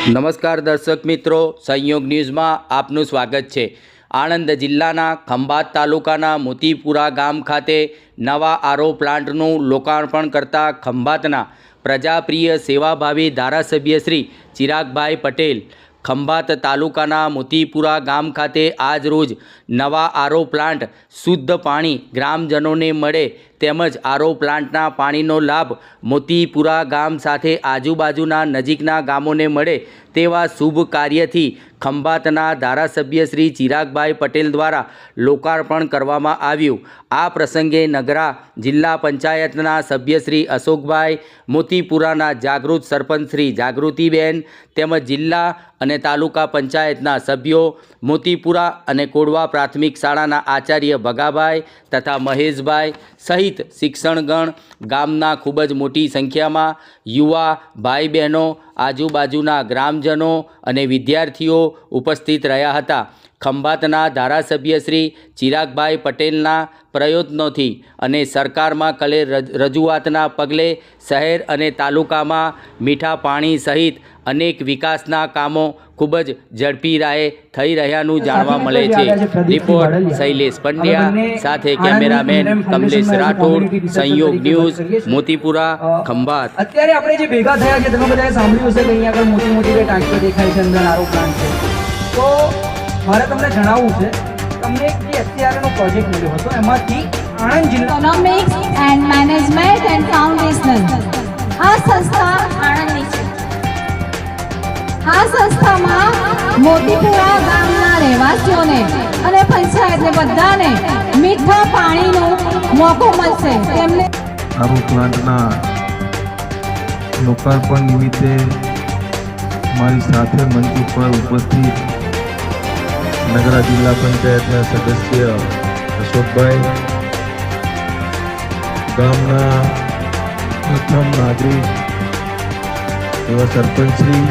નમસ્કાર દર્શક મિત્રો, સંયોગ ન્યૂઝમાં આપનું સ્વાગત છે। આણંદ જિલ્લાના ખંભાત તાલુકાના મોતીપુરા ગામ ખાતે નવા આરો પ્લાન્ટનું લોકાર્પણ કરતા ખંભાતના પ્રજાપ્રિય સેવાભાવી ધારાસભ્ય શ્રી ચિરાગભાઈ પટેલ ખંભાત તાલુકાના મોતીપુરા ગામ ખાતે આજ રોજ નવા આરો પ્લાન્ટ શુદ્ધ પાણી ગ્રામજનોને મળે તેમજ આરો પ્લાન્ટના પાણીનો લાભ મોતીપુરા ગામ સાથે આજુબાજુના નજીકના ગામોને મળે તેવા શુભ કાર્યથી ખંભાતના ધારાસભ્ય શ્રી ચિરાગભાઈ પટેલ દ્વારા લોકાર્પણ કરવામાં આવ્યું। આ પ્રસંગે નગરા જિલ્લા પંચાયતના સભ્ય શ્રી અશોકભાઈ, મોતીપુરાના જાગૃત સરપંચ શ્રી જાગૃતિબેન તેમજ જિલ્લા અને તાલુકા પંચાયતના સભ્યો, મોતીપુરા અને કોડવા પ્રાથમિક શાળાના આચાર્ય ભગાભાઈ તથા મહેશભાઈ સહિત શિક્ષણગણ, ગામના ખૂબ જ મોટી સંખ્યામાં યુવા ભાઈ બહેનો, આજુબાજુના ગ્રામજનો અને વિદ્યાર્થીઓ ઉપસ્થિત રહ્યા હતા। ખંભાતના ધારાસભ્ય શ્રી ચિરાગભાઈ પટેલના પ્રયત્નોથી અને સરકારમાં કરેલ રજૂઆતના પગલે શહેર અને તાલુકામાં મીઠા પાણી સહિત અનેક વિકાસના કામો ખૂબ જ ઝડપી રાહે થઈ રહ્યાનું જાણવા મળે છે। રિપોર્ટ શૈલેષ પંડ્યા સાથે કેમેરામેન કમલેશ રાઠોડ, સંયોગ ન્યૂઝ, મોતીપુરા, ખંભાત। અત્યારે આપણે જે ભેગા થયા છે, તમે બધાએ સાંભળ્યું હશે કે અહીંયા આગળ મોટી મોટી બે ટાંકીઓ દેખાય છે, અંદર આરો પ્લાન્ટ છે। તો મારે તમને જણાવવું છે, તમને એક જે અત્યારનો પ્રોજેક્ટ મળ્યો હતો એમાંથી આણંદ જિલ્લા economics and management and foundation આ સંસ્થા આણંદની છે। આ સંસ્થામાં મોતીપુરા ગામના રહેવાસીઓને અને પંચાયતને બધાને મીઠા પાણીનો મોકો મળશે। તેમને આરો પ્લાન્ટના લોકાર્પણ નિમિત્તે મારી સાથે મંચ ઉપર ઉપસ્થિત નગરા જિલ્લા પંચાયતના સદસ્ય અશોકભાઈ, ગામના પ્રથમ નાગરિક એવા સરપંચશ્રી